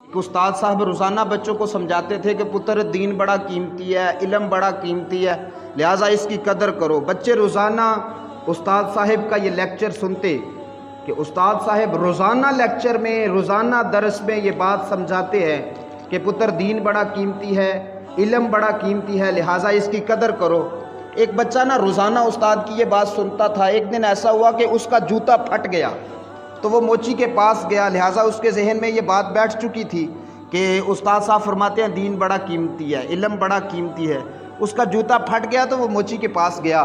उस्ताद साहब रोज़ाना बच्चों को समझाते थे कि पुत्र दीन बड़ा कीमती है, इल्म बड़ा कीमती है, लिहाजा इसकी कदर करो। बच्चे रोज़ाना उस्ताद साहब का ये लेक्चर सुनते कि उस्ताद साहब रोज़ाना लेक्चर में, रोज़ाना दरस में ये बात समझाते हैं कि पुत्र दीन बड़ा कीमती है, इल्म बड़ा कीमती है, लिहाजा इसकी कदर करो। एक बच्चा ना रोज़ाना उस्ताद की ये बात सुनता था। एक दिन ऐसा हुआ कि उसका जूता फट गया, तो वो मोची के पास गया। लिहाजा उसके जहन में ये बात बैठ चुकी थी कि उस्ताद साहब फरमाते हैं दीन बड़ा कीमती है, इल्म बड़ा कीमती है। उसका जूता फट गया तो वो मोची के पास गया।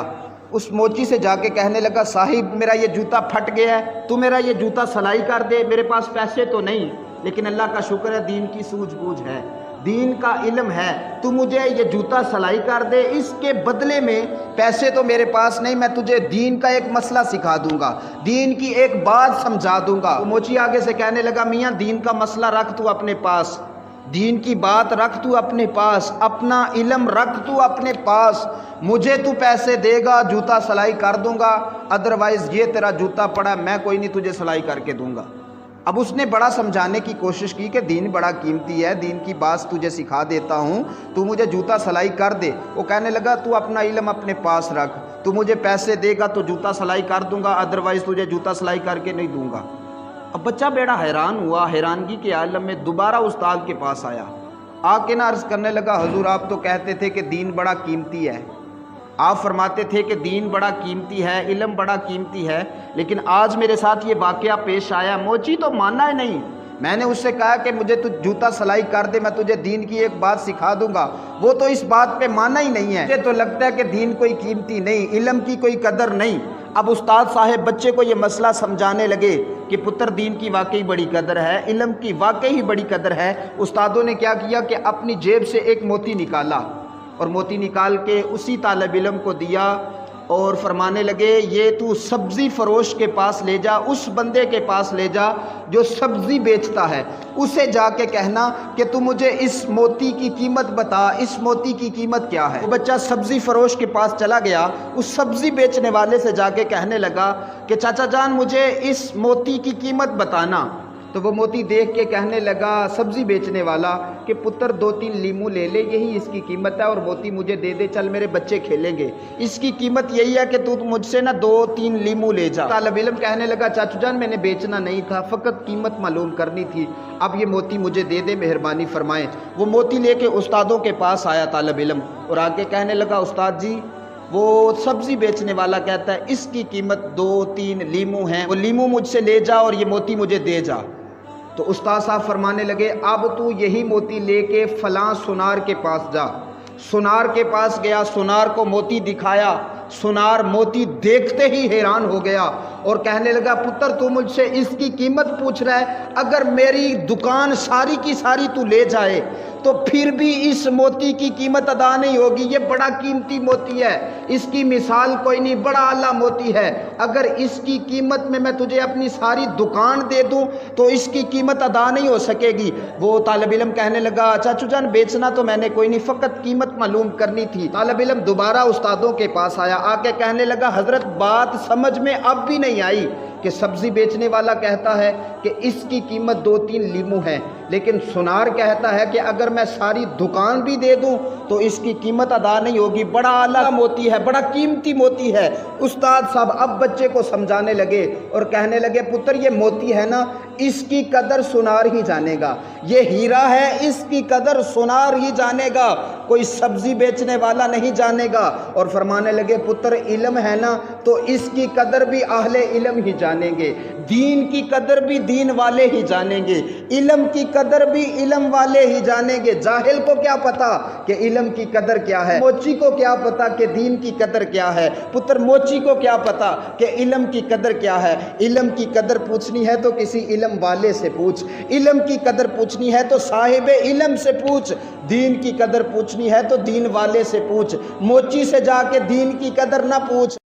उस मोची से जाके कहने लगा, साहिब मेरा ये जूता फट गया है, तू मेरा ये जूता सिलाई कर दे। मेरे पास पैसे तो नहीं, लेकिन अल्लाह का शुक्र है दीन की सूझबूझ है, दीन का इल्म है, तू मुझे ये जूता सिलाई कर दे। इसके बदले में पैसे तो मेरे पास नहीं, मैं तुझे दीन का एक मसला सिखा दूंगा, दीन की एक बात समझा दूंगा। वो मोची आगे से कहने लगा, मियाँ दीन का मसला रख तू अपने पास, दीन की बात रख तू अपने पास, अपना इल्म रख तू अपने पास। मुझे तू पैसे देगा, जूता सिलाई कर दूंगा, अदरवाइज़ ये तेरा जूता पड़ा, मैं कोई नहीं तुझे सिलाई करके दूंगा। अब उसने बड़ा समझाने की कोशिश की कि दीन बड़ा कीमती है, दीन की बात तुझे सिखा देता हूँ, तू मुझे जूता सिलाई कर दे। वो कहने लगा, तू अपना इल्म अपने पास रख, तू मुझे पैसे देगा तो जूता सिलाई कर दूंगा, अदरवाइज़ तुझे जूता सिलाई करके नहीं दूंगा। अब बच्चा बेड़ा हैरान हुआ, हैरानगी के आलम में दोबारा उस्ताद के पास आया। आके ना अर्ज़ करने लगा, हुजूर आप तो कहते थे कि दीन बड़ा कीमती है, आप फरमाते थे कि दीन बड़ा कीमती है, इल्म बड़ा कीमती है, लेकिन आज मेरे साथ ये वाक़या पेश आया। मोची तो माना ही नहीं। मैंने उससे कहा कि मुझे तू जूता सिलाई कर दे, मैं तुझे दीन की एक बात सिखा दूंगा, वो तो इस बात पे माना ही नहीं है। मुझे तो लगता है कि दीन कोई कीमती नहीं, इल्म की कोई कदर नहीं। अब उस्ताद साहब बच्चे को ये मसला समझाने लगे कि पुत्र दीन की वाकई बड़ी कदर है, इल्म की वाकई ही बड़ी कदर है। उस्तादों ने क्या किया कि अपनी जेब से एक मोती निकाला और मोती निकाल के उसी तालिब इल्म को दिया और फरमाने लगे, ये तू सब्ज़ी फरोश के पास ले जा, उस बंदे के पास ले जा जो सब्ज़ी बेचता है, उसे जाके कहना कि तू मुझे इस मोती की कीमत बता, इस मोती की कीमत क्या है। वो बच्चा सब्ज़ी फरोश के पास चला गया, उस सब्ज़ी बेचने वाले से जाके कहने लगा कि चाचा जान मुझे इस मोती की कीमत बताना। तो वो मोती देख के कहने लगा सब्ज़ी बेचने वाला कि पुत्र 2-3 लीमू ले ले, यही इसकी कीमत है, और मोती मुझे दे दे, चल मेरे बच्चे खेलेंगे, इसकी कीमत यही है कि तू मुझसे ना 2-3 लीमू ले जा। तालिब इल्म कहने लगा, चाचू जान मैंने बेचना नहीं था, फ़कत कीमत मालूम करनी थी, अब ये मोती मुझे दे दे, मेहरबानी फरमाएं। वो मोती लेके उस्तादों के पास आया तालिब इल्म और आके कहने लगा, उस्ताद जी वो सब्ज़ी बेचने वाला कहता है इसकी कीमत 2-3 लीमू हैं, वो लीमू मुझसे ले जा और ये मोती मुझे दे जा। तो उस्ताद साहब फरमाने लगे, अब तू यही मोती लेके फलां सुनार के पास जा। सुनार के पास गया, सुनार को मोती दिखाया, सुनार मोती देखते ही हैरान हो गया और कहने लगा, पुत्र तू मुझसे इसकी कीमत पूछ रहा है, अगर मेरी दुकान सारी की सारी तू ले जाए तो फिर भी इस मोती की कीमत अदा नहीं होगी, ये बड़ा कीमती मोती है, इसकी मिसाल कोई नहीं, बड़ा आला मोती है, अगर इसकी कीमत में मैं तुझे अपनी सारी दुकान दे दूं तो इसकी कीमत अदा नहीं हो सकेगी। वो तालिब इल्म कहने लगा, चाचू जान बेचना तो मैंने कोई नहीं, फ़कत कीमत मालूम करनी थी। तालिब इल्म दोबारा उस्तादों के पास आया, आके कहने लगा, हज़रत बात समझ में अब भी नहीं आई कि सब्ज़ी बेचने वाला कहता है कि इसकी कीमत 2-3 लीमू है, लेकिन सुनार कहता है कि अगर मैं सारी दुकान भी दे दूं तो इसकी कीमत अदा नहीं होगी, बड़ा आला मोती है, बड़ा कीमती मोती है। उस्ताद साहब अब बच्चे को समझाने लगे और कहने लगे, पुत्र ये मोती है ना, इसकी कदर सुनार ही जानेगा, ये हीरा है, इसकी कदर सुनार ही जानेगा, कोई सब्ज़ी बेचने वाला नहीं जानेगा। और फरमाने लगे, पुत्र इल्म है ना, तो इसकी कदर भी अहले इल्म ही जानेंगे, दीन की कदर भी दीन वाले ही जानेंगे, इल्म की कदर भी इल्म वाले ही जानेंगे। जाहिल को क्या पता कि इल्म की कदर क्या है, मोची को क्या पता कि दीन की कदर क्या है, पुत्र मोची को क्या पता कि इल्म की कदर क्या है। इल्म की कदर पूछनी है तो किसी इल्म वाले से पूछ, इल्म की कदर पूछनी है तो साहिब इल्म से पूछ, दीन की कदर पूछनी है तो दीन वाले से पूछ, मोची से जाके दीन की कदर ना पूछ।